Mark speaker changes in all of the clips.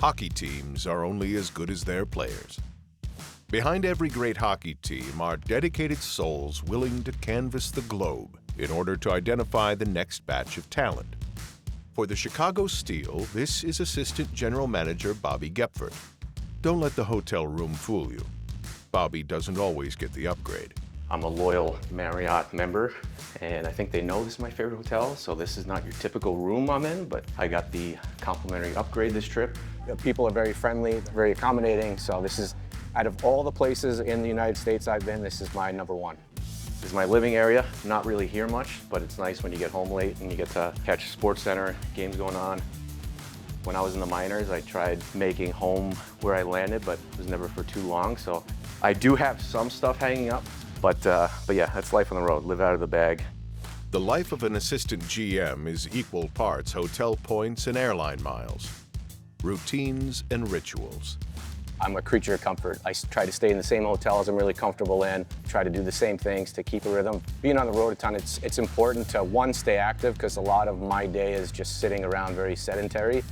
Speaker 1: Hockey teams are only as good as their players. Behind every great hockey team are dedicated souls willing to canvass the globe in order to identify the next batch of talent. For the Chicago Steel, this is Assistant General Manager Bobby Goepfert. Don't let the hotel room fool you. Bobby doesn't always get the upgrade.
Speaker 2: I'm a loyal Marriott member, and I think they know this is my favorite hotel, so this is not your typical room I'm in, but I got the complimentary upgrade this trip.
Speaker 3: The people are very friendly, very accommodating, so this is, out of all the places in the United States I've been, this is my number one.
Speaker 2: This is my living area. Not really here much, but it's nice when you get home late and you get to catch Sports Center, games going on. When I was in the minors, I tried making home where I landed, but it was never for too long, so I do have some stuff hanging up. But yeah, that's life on the road, live out of the bag.
Speaker 1: The life of an assistant GM is equal parts hotel points and airline miles, routines and rituals.
Speaker 3: I'm a creature of comfort. I try to stay in the same hotels I'm really comfortable in, try to do the same things to keep a rhythm. Being on the road a ton, it's important to, one, stay active, because a lot of my day is just sitting around very sedentary.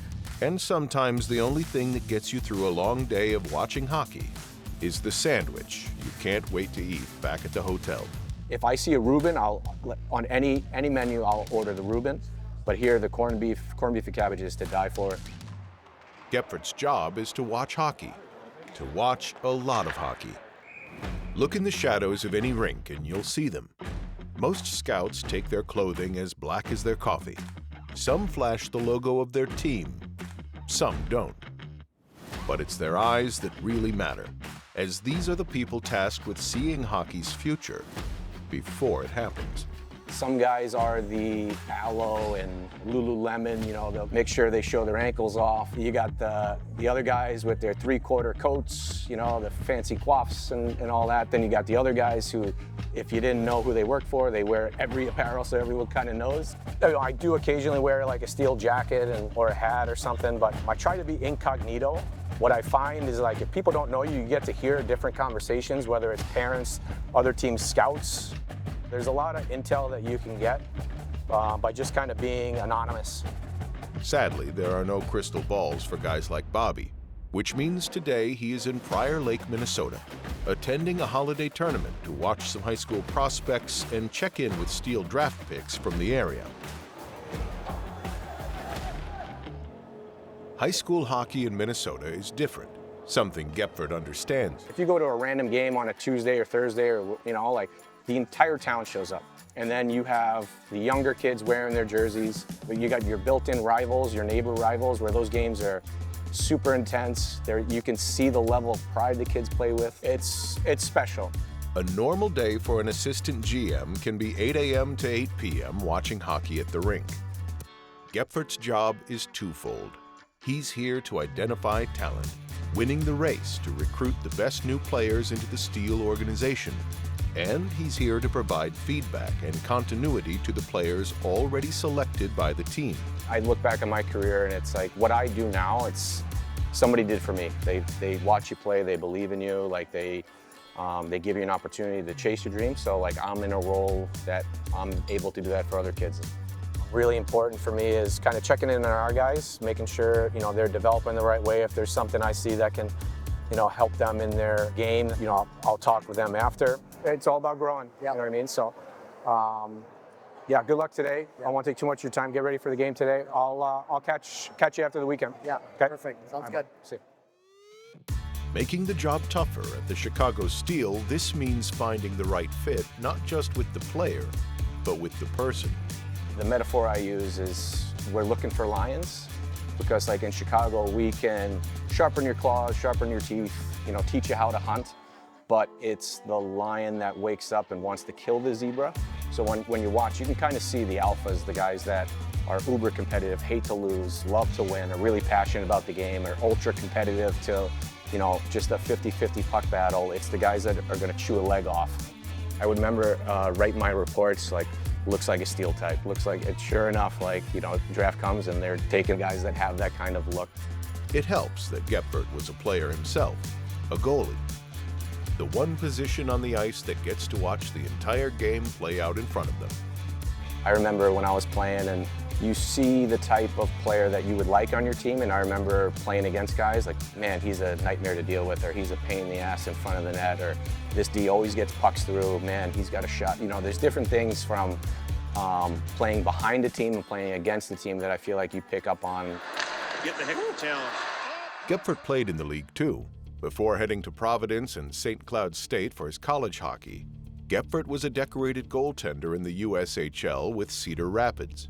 Speaker 1: And sometimes the only thing that gets you through a long day of watching hockey is the sandwich you can't wait to eat back at the hotel.
Speaker 3: If I see a Reuben, on any menu, I'll order the Reuben. But here, the corned beef and cabbage is to die for.
Speaker 1: Goepfert's job is to watch hockey, to watch a lot of hockey. Look in the shadows of any rink and you'll see them. Most scouts take their clothing as black as their coffee. Some flash the logo of their team, some don't. But it's their eyes that really matter, as these are the people tasked with seeing hockey's future before it happens.
Speaker 3: Some guys are the aloe and Lululemon, they'll make sure they show their ankles off. You got the other guys with their three-quarter coats, the fancy coiffs and all that. Then you got the other guys who, if you didn't know who they work for, they wear every apparel so everyone kind of knows. I do occasionally wear like a steel jacket or a hat or something, but I try to be incognito. What I find is, like, if people don't know you, you get to hear different conversations, whether it's parents, other team scouts. There's a lot of intel that you can get by just kind of being anonymous.
Speaker 1: Sadly, there are no crystal balls for guys like Bobby, which means today he is in Prior Lake, Minnesota, attending a holiday tournament to watch some high school prospects and check in with Steel draft picks from the area. High school hockey in Minnesota is different, something Goepfert understands.
Speaker 3: If you go to a random game on a Tuesday or Thursday, or the entire town shows up. And then you have the younger kids wearing their jerseys. You got your built-in rivals, your neighbor rivals, where those games are super intense. You can see the level of pride the kids play with. It's special.
Speaker 1: A normal day for an assistant GM can be 8 a.m. to 8 p.m. watching hockey at the rink. Goepfert's job is twofold. He's here to identify talent, winning the race to recruit the best new players into the Steel organization. And he's here to provide feedback and continuity to the players already selected by the team.
Speaker 3: I look back on my career and it's like, what I do now, it's somebody did for me. They watch you play, they believe in you, they give you an opportunity to chase your dreams. So I'm in a role that I'm able to do that for other kids. Really important for me is kind of checking in on our guys, making sure they're developing the right way. If there's something I see that can help them in their game, I'll talk with them after. It's all about growing, you know what I mean? So, yeah, good luck today. I won't take too much of your time. Get ready for the game today. I'll catch you after the weekend.
Speaker 4: Yeah,
Speaker 3: okay?
Speaker 4: Perfect. Sounds good.
Speaker 3: See you.
Speaker 1: Making the job tougher at the Chicago Steel, this means finding the right fit, not just with the player, but with the person.
Speaker 3: The metaphor I use is we're looking for lions, because in Chicago, we can sharpen your claws, sharpen your teeth, teach you how to hunt, but it's the lion that wakes up and wants to kill the zebra. So when you watch, you can kind of see the alphas, the guys that are uber competitive, hate to lose, love to win, are really passionate about the game, are ultra competitive to, just a 50-50 puck battle. It's the guys that are gonna chew a leg off. I would remember writing my reports looks like a Steel type. Looks like it, sure enough, draft comes and they're taking guys that have that kind of look.
Speaker 1: It helps that Goepfert was a player himself, a goalie. The one position on the ice that gets to watch the entire game play out in front of them.
Speaker 3: I remember when I was playing and you see the type of player that you would like on your team. And I remember playing against guys like, man, he's a nightmare to deal with, or he's a pain in the ass in front of the net, or this D always gets pucks through, man, he's got a shot. You know, there's different things from playing behind a team and playing against the team that I feel like you pick up on.
Speaker 4: Get the heck of the challenge.
Speaker 1: Goepfert played in the league too. Before heading to Providence and St. Cloud State for his college hockey, Goepfert was a decorated goaltender in the USHL with Cedar Rapids.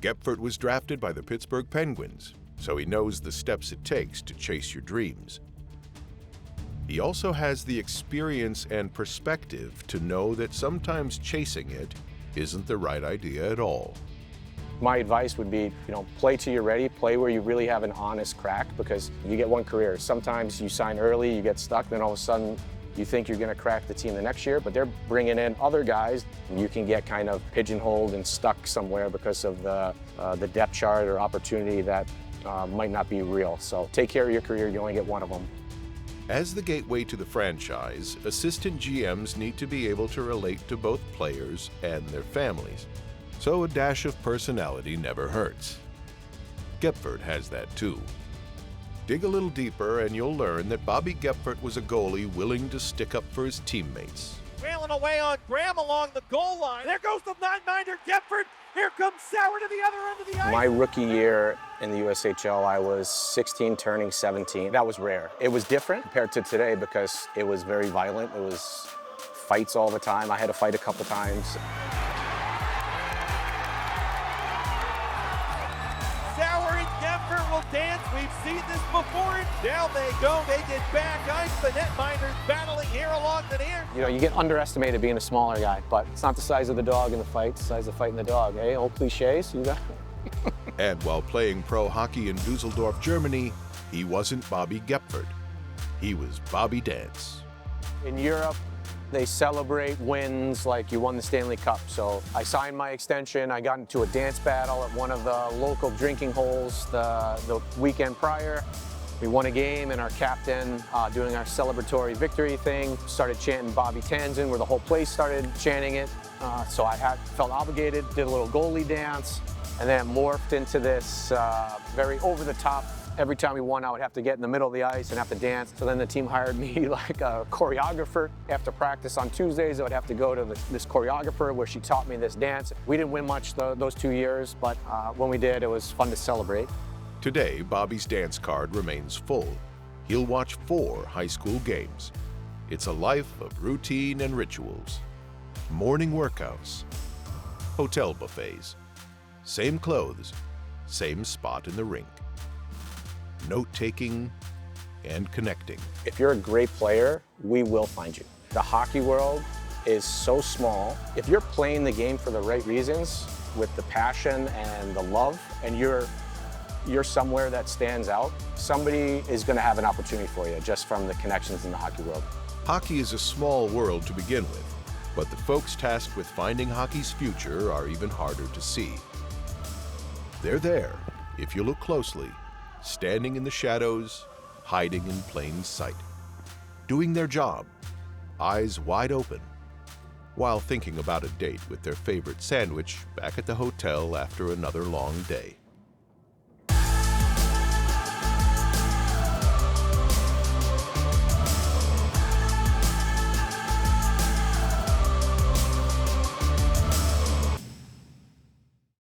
Speaker 1: Goepfert was drafted by the Pittsburgh Penguins, so he knows the steps it takes to chase your dreams. He also has the experience and perspective to know that sometimes chasing it isn't the right idea at all.
Speaker 3: My advice would be, play till you're ready, play where you really have an honest crack, because you get one career. Sometimes you sign early, you get stuck, then all of a sudden you think you're going to crack the team the next year, but they're bringing in other guys. You can get kind of pigeonholed and stuck somewhere because of the depth chart or opportunity that might not be real. So take care of your career, you only get one of them.
Speaker 1: As the gateway to the franchise, assistant GMs need to be able to relate to both players and their families. So a dash of personality never hurts. Goepfert has that too. Dig a little deeper and you'll learn that Bobby Goepfert was a goalie willing to stick up for his teammates.
Speaker 4: Wailing away on Graham along the goal line. There goes the 9-minder Goepfert. Here comes Sauer to the other end of the ice.
Speaker 3: My rookie year in the USHL, I was 16 turning 17. That was rare. It was different compared to today because it was very violent. It was fights all the time. I had to fight a couple times.
Speaker 4: Sauer and Goepfert will dance. We've seen this before. Down they go. They get back ice. The netminders battling here along the near.
Speaker 3: You get underestimated being a smaller guy, but it's not the size of the dog in the fight, it's the size of fighting the dog, eh? Old cliches, you got.
Speaker 1: And while playing pro hockey in Dusseldorf, Germany, he wasn't Bobby Goepfert. He was Bobby Dance.
Speaker 3: In Europe, they celebrate wins like you won the Stanley Cup. So I signed my extension. I got into a dance battle at one of the local drinking holes the weekend prior. We won a game, and our captain, doing our celebratory victory thing, started chanting Bobby Tanzin, where the whole place started chanting it. So I felt obligated, did a little goalie dance, and then it morphed into this very over-the-top. Every time we won, I would have to get in the middle of the ice and have to dance. So then the team hired me like a choreographer. After practice on Tuesdays, I would have to go to this choreographer where she taught me this dance. We didn't win much those 2 years, but when we did, it was fun to celebrate.
Speaker 1: Today, Bobby's dance card remains full. He'll watch 4 high school games. It's a life of routine and rituals. Morning workouts, hotel buffets, same clothes, same spot in the rink. Note-taking and connecting.
Speaker 3: If you're a great player, we will find you. The hockey world is so small. If you're playing the game for the right reasons, with the passion and the love, and you're somewhere that stands out, somebody is going to have an opportunity for you just from the connections in the hockey world.
Speaker 1: Hockey is a small world to begin with, but the folks tasked with finding hockey's future are even harder to see. They're there, if you look closely, standing in the shadows, hiding in plain sight, doing their job, eyes wide open, while thinking about a date with their favorite sandwich back at the hotel after another long day.